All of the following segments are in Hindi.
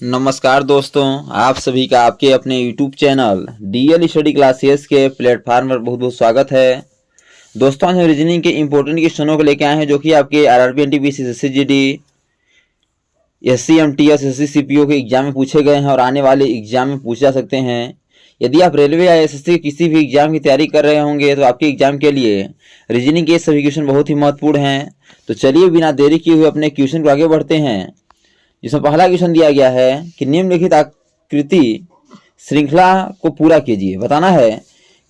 नमस्कार दोस्तों, आप सभी का आपके अपने YouTube channel DL study classes के प्लेटफार्म पर बहुत बहुत स्वागत है। दोस्तों, आज हम रीजनिंग के इंपॉर्टेंट क्वेश्चनों को लेकर आए हैं जो कि आपके आरआरबी, एनटीपीसी, एसएससीजीडी, एससीएमटी, एसएससी-सीपीओ के एग्जाम में पूछे गए हैं और आने वाले एग्जाम में पूछे जा सकते हैं। यदि आप रेलवे या एसएससी के किसी भी एग्जाम की तैयारी कर रहे होंगे तो आपके एग्जाम के लिए रीजनिंग के सभी क्वेश्चन बहुत ही महत्वपूर्ण हैं। तो चलिए बिना देरी किए हुए अपने क्वेश्चन को आगे बढ़ते हैं, जिसमें पहला क्वेश्चन दिया गया है कि निम्नलिखित आकृति श्रृंखला को पूरा कीजिए। बताना है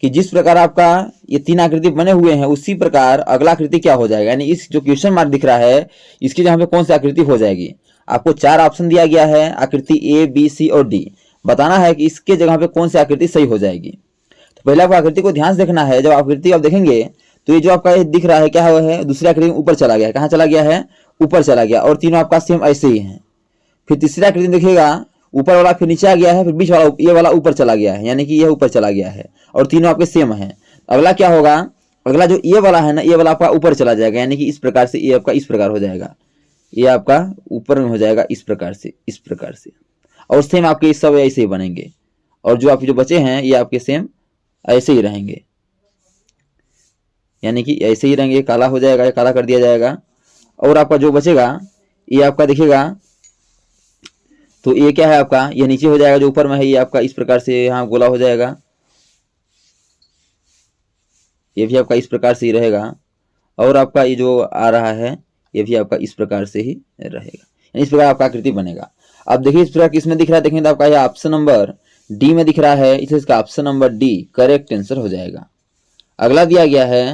कि जिस प्रकार आपका ये 3 आकृति बने हुए हैं उसी प्रकार अगला आकृति क्या हो जाएगा, यानी इस जो क्वेश्चन मार्क दिख रहा है इसकी जगह पे कौन सी आकृति हो जाएगी। आपको 4 ऑप्शन दिया गया है, आकृति ए, बी, सी और डी। बताना है कि इसके जगह पे कौन सी आकृति सही हो जाएगी। तो पहले आपको आकृति को ध्यान से देखना है। जब आकृति आप देखेंगे तो ये जो आपका ये दिख रहा है क्या है, दूसरी आकृति ऊपर चला गया है। कहाँ चला गया है? ऊपर चला गया, और तीनों आपका सेम ऐसे ही है। फिर तीसरा आकृति देखिएगा, ऊपर वाला फिर नीचे आ गया है, फिर बीच वाला ये वाला ऊपर चला गया है, यानी कि ये ऊपर चला गया है और तीनों आपके सेम है। अगला क्या होगा? अगला जो ये वाला है ना, ये वाला आपका ऊपर चला जाएगा, यानी कि इस प्रकार से ये आपका इस प्रकार हो जाएगा, ये आपका ऊपर में हो जाएगा इस प्रकार से, इस प्रकार से। और सेम आपके सब ऐसे ही बनेंगे, और जो आपके जो बचे हैं ये आपके सेम ऐसे ही रहेंगे, यानी कि ऐसे ही रहेंगे। काला हो जाएगा, काला कर दिया जाएगा। और आपका जो बचेगा ये आपका देखिएगा तो ये क्या है आपका, ये नीचे हो जाएगा, जो ऊपर में है ये आपका इस प्रकार से यहाँ गोला हो जाएगा, ये भी आपका इस प्रकार से ही रहेगा। और आपका ये जो आ रहा है ये भी आपका इस प्रकार से ही रहेगा, इस प्रकार आपका आकृति बनेगा। अब देखिए इस प्रकार किसमें दिख रहा है, देखेंगे तो आपका ये ऑप्शन नंबर डी में दिख रहा है, इसलिए इसका option number D correct answer हो जाएगा। अगला दिया गया है,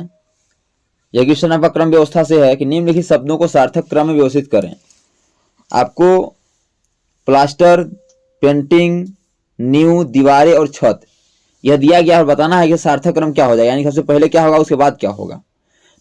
यह क्वेश्चन आपका क्रम व्यवस्था से है कि निम्नलिखित शब्दों को सार्थक क्रम में व्यवस्थित करें। आपको प्लास्टर, पेंटिंग, नींव, दीवारें और छत यह दिया गया और बताना है कि सार्थक क्रम क्या हो जाएगा, यानी सबसे पहले क्या होगा उसके बाद क्या होगा।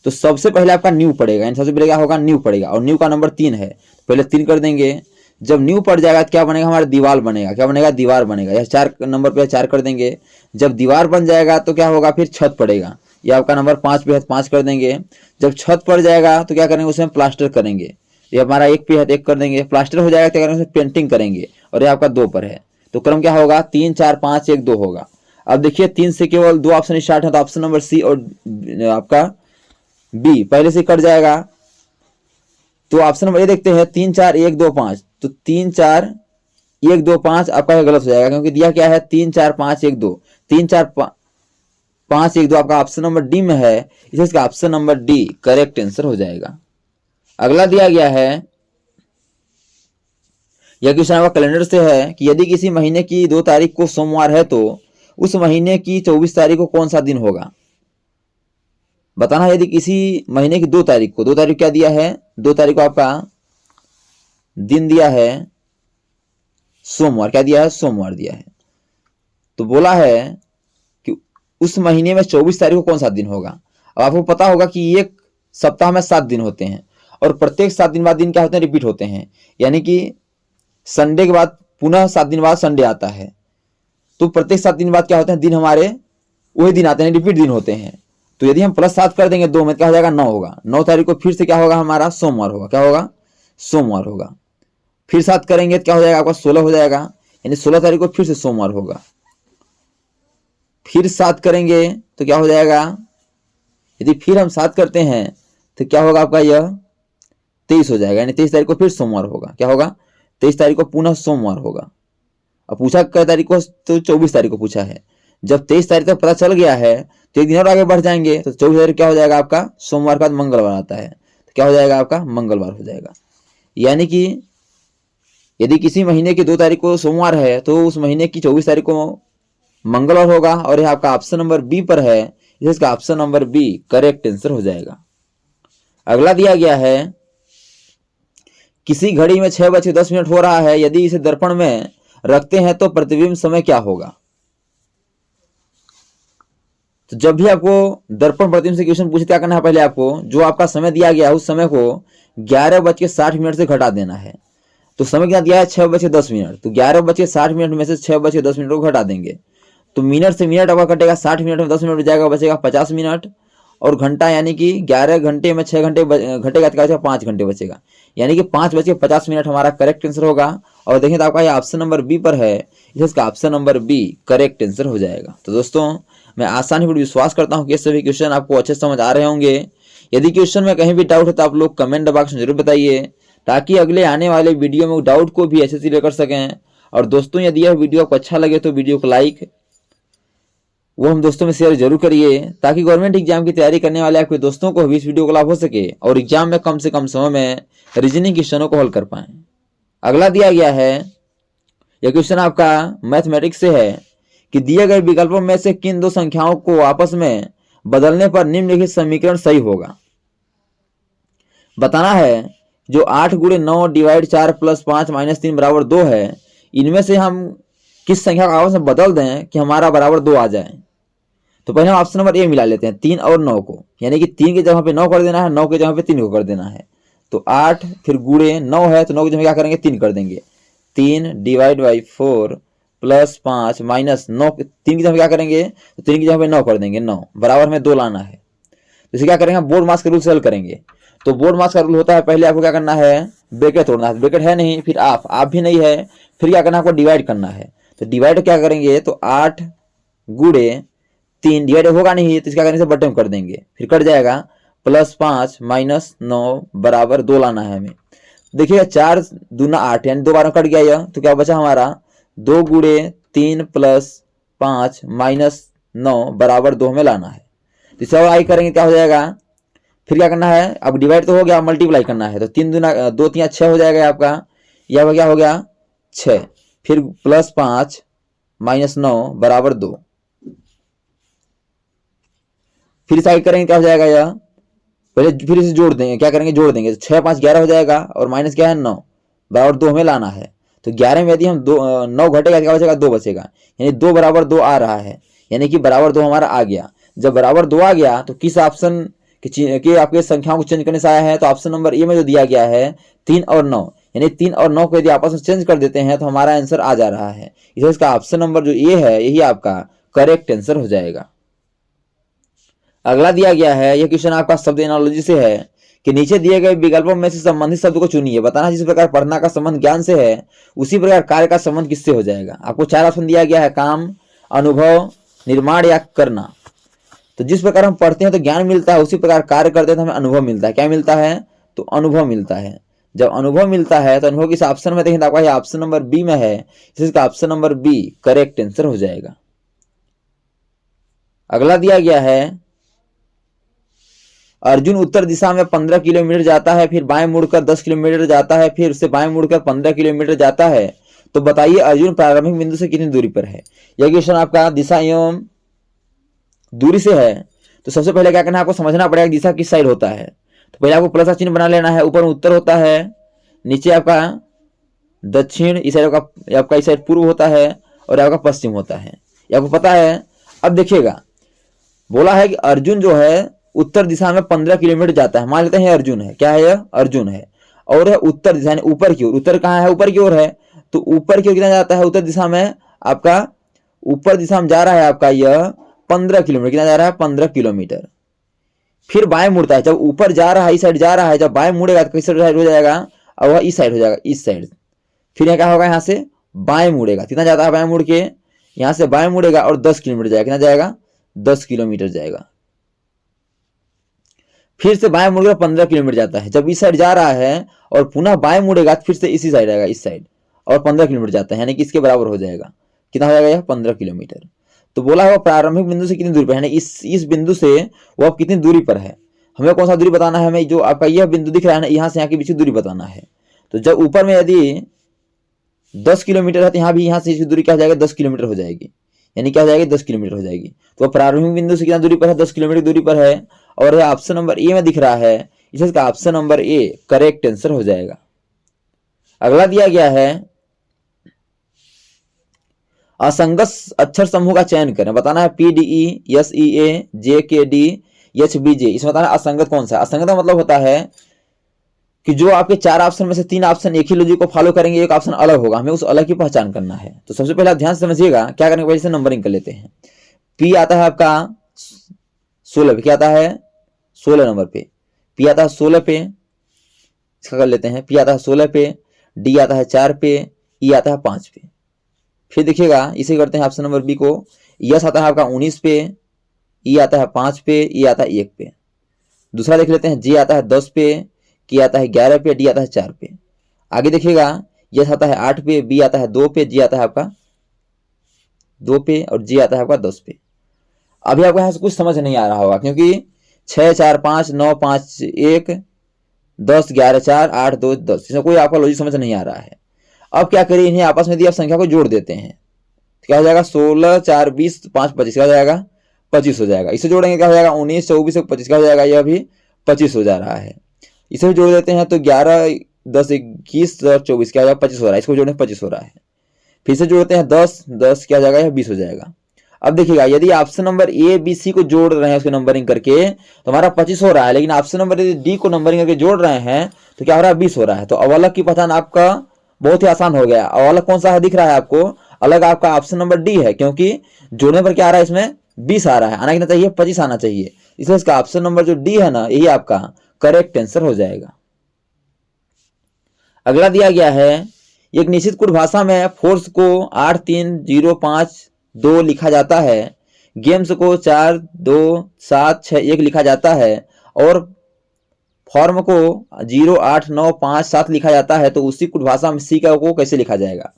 तो सबसे पहले आपका नींव पड़ेगा, यानी सबसे पहले क्या होगा, नींव पड़ेगा, और नींव का नंबर 3 है, पहले 3 कर देंगे। जब नींव पड़ जाएगा तो क्या बनेगा, हमारा दीवार बनेगा। क्या बनेगा? दीवार बनेगा। यह 4 नंबर पे 4 कर देंगे। जब दीवार बन जाएगा तो क्या होगा, फिर छत पड़ेगा, यह आपका नंबर 5 पे है, 5 कर देंगे। जब छत पड़ जाएगा तो क्या करेंगे, उसमें प्लास्टर करेंगे, ये हमारा 1 पे है, 1 कर देंगे। प्लास्टर हो जाएगा तो क्या करेंगे, पेंटिंग करेंगे, और ये आपका 2 पर है। तो क्रम क्या होगा, 3, 4, 5, 1, 2 होगा। अब देखिए 3 से केवल 2 ऑप्शन स्टार्ट है, तो ऑप्शन नंबर सी और आपका बी पहले से कट जाएगा। तो ऑप्शन नंबर ए देखते हैं, 3, 4, 1, 2, 5। तो 3, 4, 1, 2, 5 आपका गलत हो जाएगा, क्योंकि दिया क्या है 3, 4, 5, 1, 2। 3, 4, 5, 1, 2 आपका ऑप्शन नंबर डी में है, इसलिए इसका option number D correct answer हो जाएगा। अगला दिया गया है, यह क्वेश्चन आपका कैलेंडर से है कि यदि किसी महीने की 2 तारीख को सोमवार है तो उस महीने की 24 तारीख को कौन सा दिन होगा। बताना है, यदि किसी महीने की 2 तारीख को, 2 तारीख क्या दिया है, 2 तारीख को आपका दिन दिया है सोमवार, क्या दिया है, सोमवार दिया है। तो बोला है कि उस महीने में 24 तारीख को कौन सा दिन होगा। अब आपको पता होगा कि एक सप्ताह में 7 दिन होते हैं, और प्रत्येक 7 दिन बाद दिन क्या होते हैं, रिपीट होते हैं, यानी कि संडे के बाद पुनः 7 दिन बाद संडे आता है। तो प्रत्येक 7 दिन बाद क्या होते हैं, दिन हमारे वही दिन आते हैं, रिपीट दिन होते हैं। तो यदि हम +7 कर देंगे 2 में, क्या हो जाएगा, 9 होगा। 9 तारीख को फिर से क्या होगा, हमारा सोमवार होगा। क्या होगा, सोमवार होगा। फिर 7 करेंगे तो क्या हो जाएगा, आपका 16 हो जाएगा, यानी 16 तारीख को फिर से सोमवार होगा। फिर 7 करेंगे तो क्या हो जाएगा, यदि फिर हम 7 करते हैं तो क्या होगा, आपका यह 23 हो जाएगा, यानी 23 तारीख को फिर सोमवार होगा। क्या होगा, 23 तारीख को पुनः सोमवार होगा। अब पूछा क्या तारीख को, तो 24 तारीख को पूछा है। जब 23 तारीख तक पता चल गया है तो एक दिन और आगे बढ़ जाएंगे, तो 24 तारीख क्या हो जाएगा, आपका सोमवार का मंगलवार आता है, तो क्या हो जाएगा, आपका मंगलवार हो जाएगा। यानी कि यदि किसी महीने की 2 तारीख को सोमवार है तो उस महीने की 24 तारीख को मंगलवार होगा, और यह आपका ऑप्शन नंबर बी पर है, इसका option number B correct answer हो जाएगा। अगला दिया गया है, किसी घड़ी में 6:10 हो रहा है, यदि इसे दर्पण में रखते हैं तो प्रतिबिंब समय क्या होगा। तो जब भी आपको दर्पण प्रतिबिंब से क्वेश्चन पूछे, क्या करना है, पहले आपको जो आपका समय दिया गया है उस समय को 11:60 से घटा देना है। तो समय क्या दिया है, 6:10। तो 11:60 में से 6:10 को घटा देंगे, तो मिनट से मिनट आपका कटेगा, 60 मिनट में 10 मिनट जाएगा, बचेगा 50 मिनट। और घंटा, यानी कि 11 घंटे में 6 घंटे घटेगा तो क्या बचेगा, 5 घंटे बचेगा, यानी कि 5:50 हमारा करेक्ट आंसर होगा। और देखें तो आपका ये ऑप्शन नंबर बी पर है, इसलिए इसका option number B correct answer हो जाएगा। तो दोस्तों मैं आसानी पर विश्वास करता हूँ कि ये सभी क्वेश्चन आपको अच्छे समझ आ रहे होंगे। यदि क्वेश्चन में कहीं भी डाउट है तो आप लोग कमेंट बॉक्स में जरूर बताइए, ताकि अगले आने वाले वीडियो में डाउट को भी अच्छे से क्लियर कर सकें। और दोस्तों यदि यह वीडियो आपको अच्छा लगे तो वीडियो को लाइक वो हम दोस्तों में शेयर जरूर करिए, ताकि गवर्नमेंट एग्जाम की तैयारी करने वाले आपके दोस्तों को भी इस वीडियो को लाभ हो सके और एग्जाम में कम से कम समय में रीजनिंग क्वेश्चनों को हल कर पाएं। अगला दिया गया है, यह क्वेश्चन आपका मैथमेटिक्स से है कि दिए गए विकल्पों में से किन दो संख्याओं को आपस में बदलने पर निम्नलिखित समीकरण सही होगा। बताना है जो 8 गुणे 9 डिवाइड 4 प्लस 5 माइनस 3 बराबर 2 है, इनमें से हम किस संख्या को आपस में बदल दें कि हमारा बराबर 2 आ जाए। तो पहले हम ऑप्शन नंबर ए मिला लेते हैं, 3 और 9 को, यानी कि 3 की जगह पे 9 कर देना है, 9 की जगह पे 3 को कर देना है। तो 8 फिर गुणे 9 है तो 9 की जगह क्या करेंगे 3 कर देंगे। 3 डिवाइड बाई 4 प्लस 5 माइनस 9, 3 की जगह क्या करेंगे तो 3 की जगह पे 9 कर देंगे, 9 बराबर हमें 2 लाना है। तो इसे क्या करेंगे हम बोर्ड मास के रूल से हल करेंगे। तो बोर्ड मास का रूल होता है पहले आपको क्या करना है ब्रैकेट तोड़ना है, ब्रैकेट है नहीं, फिर आप भी नहीं है, फिर क्या करना है आपको डिवाइड करना है। तो डिवाइड क्या करेंगे तो 8 गुणे 3 डिवाइड होगा नहीं तो इसका करने से बटे में कर देंगे, फिर कट जाएगा प्लस 5 माइनस 9 बराबर 2 लाना है हमें। देखिएगा 4 दूना 8 यानी 2 बार कट गया यह, तो क्या बचा हमारा 2 गुणे 3 प्लस 5 माइनस 9 बराबर 2 हमें लाना है। तो इसे और आई करेंगे क्या हो जाएगा, फिर क्या करना है अब डिवाइड तो हो गया, मल्टीप्लाई करना है। तो 3 दूना 2 3 6 हो जाएगा आपका, यह क्या हो गया 6, फिर प्लस 5 माइनस 9 बराबर 2, फिर साइड करेंगे क्या हो जाएगा यह, पहले फिर इसे जोड़ देंगे, क्या करेंगे जोड़ देंगे, तो 6 5 11 हो जाएगा और माइनस क्या है 9 बराबर 2 हमें लाना है। तो 11 में यदि हम 9 घटेगा क्या बचेगा 2 बचेगा, यानी 2 बराबर 2 आ रहा है, यानी कि बराबर 2 हमारा आ गया। जब बराबर 2 आ गया तो किस ऑप्शन कि आपके संख्याओं को चेंज करने से आया है, तो ऑप्शन नंबर ए में जो दिया गया है 3 और 9, यानी 3 और 9 को यदि आपस में चेंज कर देते हैं तो हमारा आंसर आ जा रहा है। इसलिए इसका ऑप्शन नंबर जो ए है यही आपका करेक्ट आंसर हो जाएगा। अगला दिया गया है, यह क्वेश्चन आपका शब्द एनालॉजी से है कि नीचे दिए गए विकल्पों में से संबंधित शब्द को चुनिए। बताना जिस प्रकार पढ़ना का संबंध ज्ञान से है उसी प्रकार कार्य का संबंध किससे हो जाएगा। आपको 4 ऑप्शन दिया गया है, काम, अनुभव, निर्माण या करना। तो जिस प्रकार हम पढ़ते हैं तो ज्ञान मिलता है, उसी प्रकार कार्य करते हैं तो हमें अनुभव मिलता है। क्या मिलता है तो अनुभव मिलता है। जब अनुभव मिलता है तो अनुभव किस ऑप्शन में देखें तो आपका ऑप्शन नंबर बी में है, इसका option number B correct answer हो जाएगा। अगला दिया गया है, अर्जुन उत्तर दिशा में 15 किलोमीटर जाता है, फिर बाएं मुड़कर 10 किलोमीटर जाता है, फिर उससे बाएं मुड़कर 15 किलोमीटर जाता है। तो बताइए अर्जुन प्रारंभिक बिंदु से कितनी दूरी पर है। यह क्वेश्चन आपका दिशा एवं दूरी से है। तो सबसे पहले क्या करना है आपको समझना पड़ेगा दिशा किस साइड होता है। तो पहले आपको प्लस का चिन्ह बना लेना है, ऊपर उत्तर होता है, नीचे आपका दक्षिण, इस साइड आपका इस साइड पूर्व होता है और आपका पश्चिम होता है, ये आपको पता है। अब देखिएगा बोला है कि अर्जुन जो है उत्तर दिशा में 15 किलोमीटर जाता है, मान लेते हैं अर्जुन है, क्या है यह अर्जुन है, और है उत्तर दिशा यानी ऊपर की ओर। उत्तर कहाँ है ऊपर की ओर है, तो ऊपर की ओर कितना जाता है उत्तर दिशा में आपका, ऊपर दिशा में जा रहा है आपका यह 15 किलोमीटर, कितना जा रहा है 15 किलोमीटर। फिर बाएं मुड़ता है, जब ऊपर जा रहा है इस साइड जा रहा है, जब बाएं मुड़ेगा तो किस साइड हो जाएगा, और वह इस साइड हो जाएगा, इस साइड। फिर यहाँ क्या होगा यहाँ से बाएं मुड़ेगा, कितना जाता है बाएं मुड़ के, यहाँ से बाएं मुड़ेगा और 10 किलोमीटर जाएगा, कितना जाएगा 10 किलोमीटर जाएगा। फिर से बाएं मुड़ेगा 15 किलोमीटर जाता है, जब इस साइड जा रहा है और पुनः बाएं मुड़ेगा फिर से इसी साइड आएगा, इस साइड, और 15 किलोमीटर जाता है, यानी कि इसके बराबर हो जाएगा, कितना हो जाएगा यह 15 किलोमीटर। तो बोला है प्रारंभिक बिंदु से कितनी दूरी पर है, यानी इस बिंदु से वो अब कितनी दूरी पर है। हमें कौन सा दूरी बताना है, हमें जो आपका यह बिंदु दिख रहा है ना, यहाँ से यहाँ के बीच की दूरी बताना है। तो जब ऊपर में यदि 10 किलोमीटर है तो यहाँ भी यहाँ से इसकी दूरी क्या हो जाएगी 10 किलोमीटर हो जाएगी, यानी क्या हो जाएगी 10 किलोमीटर हो जाएगी। तो प्रारंभिक बिंदु से कितना दूरी पर है 10 किलोमीटर दूरी पर है, और यह ऑप्शन नंबर ए में दिख रहा है, इसलिए इसका option number A correct answer हो जाएगा। अगला दिया गया है, असंगत अक्षर समूह का चयन करें। बताना है PDE SEA JKD HBJ, इसमें बताना असंगत कौन सा। असंगत का मतलब होता है कि जो आपके 4 ऑप्शन में से 3 ऑप्शन एक ही लॉजिक को फॉलो करेंगे, एक ऑप्शन अलग होगा, हमें उस अलग की पहचान करना है। तो सबसे पहले आप ध्यान से समझिएगा, क्या करने के पहले से नंबरिंग कर लेते हैं। P आता है आपका 16 पे, क्या आता है 16 नंबर पे, P आता है 16 पे, इसका कर लेते हैं। P आता है 16 पे, D आता है 4 पे, ई आता है 5 पे। फिर देखिएगा इसे करते हैं ऑप्शन नंबर बी को, यस आता है आपका 19 पे, ई आता है 5 पे, ई आता है 1 पे। दूसरा देख लेते हैं, जी आता है 10 पे, की आता है 11 पे, डी आता है 4 पे। आगे देखिएगा यस आता है 8 पे, बी आता है 2 पे, जी आता है आपका 2 पे और जी आता है आपका 10 पे। अभी आपको यहाँ से कुछ समझ नहीं आ रहा होगा क्योंकि 6 4 5 9 5 1 10 11 4 8 2 10, इसमें कोई आपका लॉजिक समझ नहीं आ रहा है। अब क्या करिए, इन्हें आपस में यदि आप संख्या को जोड़ देते हैं तो क्या हो जाएगा, 16 4 20 5 25 क्या हो जाएगा, 25 हो जाएगा। इसे जोड़ेंगे क्या हो जाएगा, 19 24 25 क्या हो जाएगा, यह भी 25 हो जा रहा है। इसे भी जोड़ देते हैं तो 11 10 21 और 24 क्या हो जाएगा, 25 हो रहा है। इसको जोड़ने 25 हो रहा है। फिर से जोड़ते हैं 10 10 क्या हो जाएगा, यह 20 हो जाएगा। अब देखिएगा यदि option number A B C को जोड़ रहे हैं उसको नंबरिंग करके तो हमारा 25 हो रहा है, लेकिन ऑप्शन नंबर यदि डी को नंबरिंग करके जोड़ रहे हैं तो क्या हो रहा है, 20 हो रहा है। तो अवलक की पहचान आपका बहुत ही आसान हो गया। अवलक कौन सा है दिख रहा है आपको, अलग आपका ऑप्शन नंबर डी है, क्योंकि जोड़ने पर क्या आ रहा है, इसमें 20 आ रहा है, आना कितना चाहिए, 25 आना चाहिए। इसलिए इसका ऑप्शन नंबर जो डी है ना, यही आपका करेक्ट आंसर हो जाएगा। अगला दिया गया है, एक निश्चित कोड भाषा में फोर्स को 8 3 0 5 2 लिखा जाता है, गेम्स को 4 2 7 6 1 लिखा जाता है और फॉर्म को 0 8 9 5 7 लिखा जाता है, तो उसी कोड भाषा में सी का को कैसे लिखा जाएगा।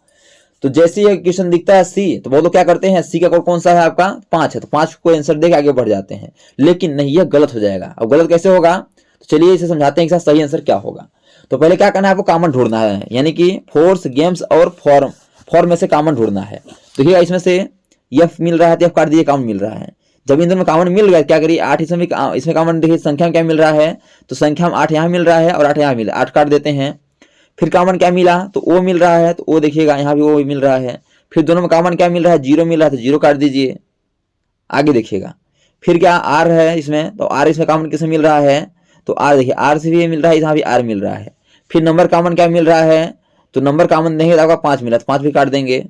तो जैसे ये क्वेश्चन दिखता है सी, तो वो लोग क्या करते हैं, सी का कोड कौन सा है आपका, 5 है, तो 5 को आंसर देके आगे बढ़ जाते हैं। लेकिन नहीं, यह गलत हो जाएगा। अब गलत कैसे होगा, तो चलिए इसे समझाते हैं कि सही आंसर क्या होगा। तो पहले क्या करना है, आपको कॉमन ढूंढना है, यानी कि फोर्स गेम्स और फॉर्म में से कॉमन ढूंढना है। तो ये इसमें से एफ मिल रहा है तो एफ काट दीजिए, कॉमन मिल रहा है। जब इन दोनों में कॉमन मिल गया क्या करिए, 8 इसमें कॉमन देखिए, संख्या में क्या मिल रहा है, तो संख्या में 8 यहाँ मिल रहा है और 8 यहाँ मिल रहा है, 8 काट देते हैं। फिर कॉमन क्या मिला, तो ओ मिल रहा है, तो ओ देखिएगा यहाँ भी ओ मिल रहा है। फिर दोनों में कॉमन क्या मिल रहा है, 0 मिल रहा है, तो 0 काट दीजिए। आगे देखिएगा फिर क्या आर है इसमें, तो आर इसमें कॉमन किससे मिल रहा है, तो आर देखिए आर से भी मिल रहा है, यहाँ भी आर मिल रहा है। फिर नंबर कॉमन क्या मिल रहा है, तो नंबर कॉमन देंगे तो आपका 5 मिला, तो 5 भी काट देंगे।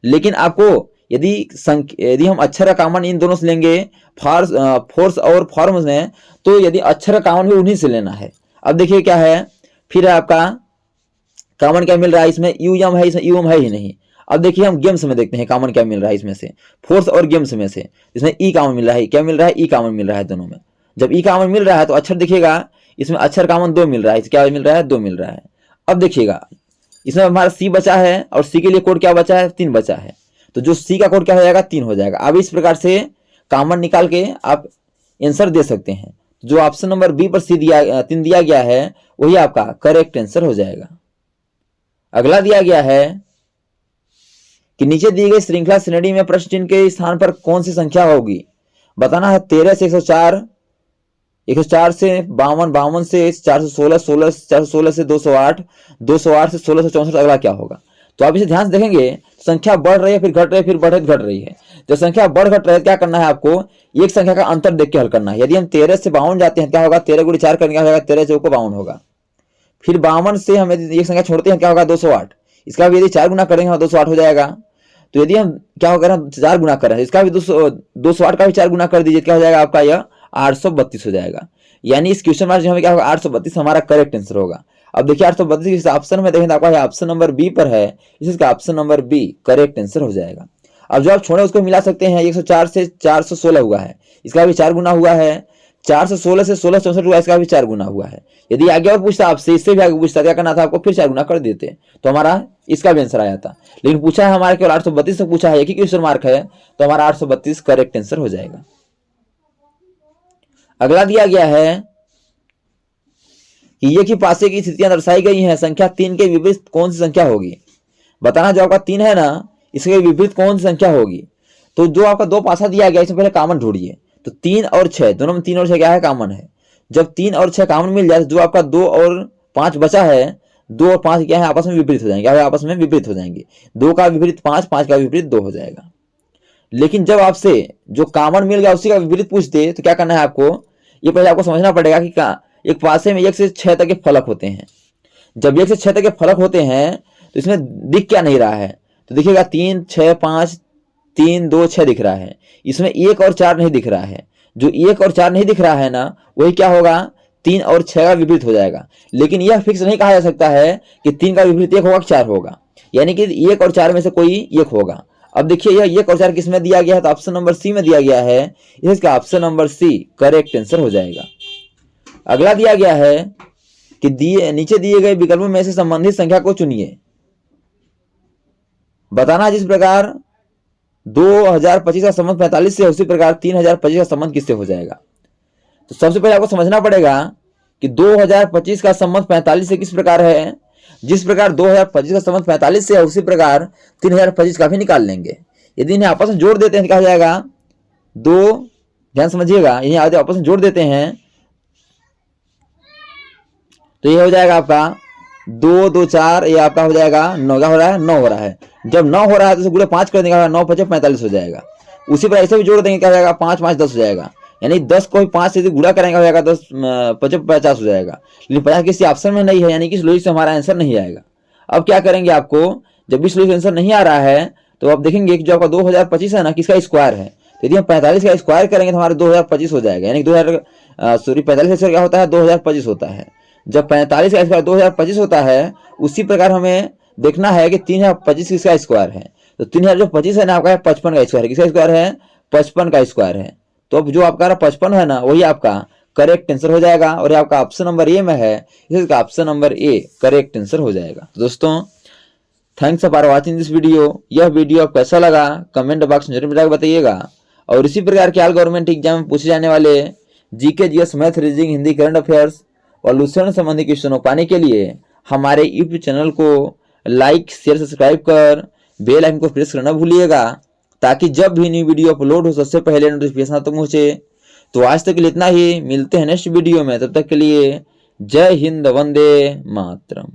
लेकिन आपको यदि हम अक्षर का कॉमन इन दोनों से लेंगे, फोर्स और फॉर्म में, तो यदि अक्षर का कॉमन भी उन्हीं से लेना है। अब देखिए क्या है, फिर आपका कॉमन क्या मिल रहा है, इसमें यूएम है, इसमें यूएम है ही नहीं। अब देखिए हम गेम्स में देखते हैं कॉमन क्या मिल रहा है, इसमें से फोर्स और गेम्स में से इसमें ई कॉमन मिल रहा है, क्या मिल रहा है, ई कॉमन मिल रहा है दोनों में। जब ई कॉमन मिल रहा है तो अक्षर देखिएगा, इसमें अक्षर कॉमन 2 मिल रहा है, क्या मिल रहा है, 2 मिल रहा है। अब देखिएगा इसमें हमारा सी बचा है और सी के लिए कोड क्या बचा है, 3 बचा है, तो जो सी का कोड क्या हो जाएगा, 3 हो जाएगा। अब इस प्रकार से कॉमन निकाल के आप आंसर दे सकते हैं। जो ऑप्शन नंबर बी पर 3 दिया गया है वही आपका करेक्ट आंसर हो जाएगा। अगला दिया गया है कि नीचे दी गई श्रृंखला श्रेणी में प्रश्न चिन्ह के स्थान पर कौन सी संख्या होगी। बताना है 13 से 104, 104 से 52, 52 से 416, 416 से 208, 208 से 1664, अगला क्या होगा। तो आप इसे ध्यान से देखेंगे, संख्या बढ़ रही है फिर घट रही है फिर बढ़ घट रही है। जब संख्या बढ़ घट रही है क्या करना है, आपको एक संख्या का अंतर देख के हल करना है। यदि हम 13 से 52 जाते हैं क्या होगा, 13 गुणे 4 करने क्या होगा, 13 चौको 52 होगा। फिर 52 से हम यदि एक संख्या छोड़ते हैं क्या होगा, 208, इसका भी यदि 4 गुना करेंगे 208 हो जाएगा। तो यदि हम क्या होगा, हम 4 गुना कर रहे हैं, इसका भी 208 का भी 4 गुना कर दीजिए, क्या हो जाएगा आपका, यह 832 हो जाएगा। यानी इस क्वेश्चन मार्क जो हमें क्या होगा, 832 हमारा करेक्ट आंसर होगा। अब देखिए 832 ऑप्शन में देखें तो आपका ऑप्शन नंबर बी पर है, इसका option number B correct answer हो जाएगा। अब जो आप छोड़े उसको मिला सकते हैं, 104 से 416 हुआ है, इसका भी 4 गुना हुआ है, 416 से 1664 हुआ, इसका भी 4 गुना हुआ है। यदि आगे और पूछता आपसे, इससे भी आगे पूछता, क्या करना था आपको, फिर 4 गुना कर देते तो हमारा इसका भी आंसर आया था। लेकिन पूछा है हमारा केवल 832 से पूछा है, एक ही क्वेश्चन मार्क है, तो हमारा 832 करेक्ट आंसर हो जाएगा। अगला दिया गया है कि ये की पासे की स्थितियां दर्शाई गई हैं, संख्या 3 के विपरीत कौन सी संख्या होगी। बताना जो आपका 3 है ना, इसके विपरीत कौन सी संख्या होगी। तो जो आपका 2 पासा दिया गया, इसमें पहले कॉमन ढूंढिए। तो 3 और 6 दोनों में 3 और 6 क्या है, कॉमन है। जब 3 और 6 कॉमन मिल जाए तो जो आपका 2 और 5 बचा है, 2 और 5 क्या है, आपस में विपरीत हो जाएंगे, आपस में विपरीत हो जाएंगे। 2 का विपरीत 5, 5 का विपरीत 2 हो जाएगा। लेकिन जब आपसे जो कॉमन मिल गया उसी का विपरीत पूछते तो क्या करना है आपको, ये पहले आपको समझना पड़ेगा कि एक पासे में 1 से 6 तक के फलक होते हैं। जब 1 से 6 तक के फलक होते हैं तो इसमें दिख क्या नहीं रहा है, तो देखिएगा 3 6 5 3 2 6 दिख रहा है, इसमें 1 और 4 नहीं दिख रहा है। जो 1 और 4 नहीं दिख रहा है ना, वही क्या होगा, 3 और 6 का विपरीत हो जाएगा। लेकिन यह फिक्स नहीं कहा जा सकता है कि 3 का विपरीत 1 होगा कि 4 होगा। यानी कि 1 और 4 में से कोई एक होगा। अब देखिए यह 1 और 4 किस में दिया गया है, तो ऑप्शन नंबर सी में दिया गया है, इसका option number C correct answer हो जाएगा। अगला दिया गया है कि नीचे दिए गए विकल्पों में से संबंधित संख्या को चुनिए। बताना जिस प्रकार 2025 का संबंध 45 से है, उसी प्रकार 3025 का संबंध किससे हो जाएगा। तो सबसे पहले आपको समझना पड़ेगा कि 2025 का संबंध 45 से किस प्रकार है, जिस प्रकार 2025 का संबंध 45 से है, उसी प्रकार 3025 का भी निकाल लेंगे। यदि इन्हें आपस में जोड़ देते हैं क्या हो जाएगा, ध्यान समझिएगा, इन्हें आपस में जोड़ देते हैं तो ये हो जाएगा आपका 2 2 4, ये आपका हो जाएगा 9 का हो रहा है, 9 हो रहा है। जब 9 हो रहा है तो गुणा 5 कर देंगे, 9 5 45 हो जाएगा। उसी पर ऐसे भी जोड़ देंगे क्या हो जाएगा, 5 5 10 हो जाएगा। यानी 10 को 5 से गुणा करेंगे हो जाएगा 10 5 50 हो जाएगा। लेकिन 50 किसी ऑप्शन में नहीं है, यानी कि इस लॉजिक से हमारा आंसर नहीं आएगा। अब क्या करेंगे, आपको जब इस लॉजिक से आंसर नहीं आ रहा है तो आप देखेंगे कि जो आपका 2025 है ना, किसका स्क्वायर है। तो यदि हम 45 का स्क्वायर करेंगे तो हमारा 2025 हो जाएगा। यानी 45 का स्क्वायर क्या होता है, 2025 होता है। जब 45 का स्क्वायर 2025 होता है, उसी प्रकार हमें देखना है कि 3025 किसका स्क्वायर है। तो 3025 है ना आपका 55 का स्क्वायर है। किसका स्क्वायर है, 55 का स्क्वायर है। तो अब जो आपका 55 है ना, वही आपका करेक्ट आंसर हो जाएगा। और ये आपका ऑप्शन नंबर ए में है, इसका option number A correct answer हो जाएगा। तो दोस्तों thanks for watching this video. यह वीडियो आपको कैसा लगा कमेंट बॉक्स में जरूर बताइएगा। और इसी प्रकार के ऑल गवर्नमेंट एग्जाम में पूछे जाने वाले GK, GS, math, reasoning, Hindi, current affairs और लूसेंट संबंधी क्वेश्चनों पाने के लिए हमारे यूट्यूब चैनल को लाइक, शेयर, सब्सक्राइब कर बेल आइकन को प्रेस करना भूलिएगा, ताकि जब भी न्यू वीडियो अपलोड हो सबसे पहले नोटिफिकेशन तक पहुंचे। तो आज तक के लिए इतना ही, मिलते हैं नेक्स्ट वीडियो में। तब तक के लिए जय हिंद, वंदे मातरम।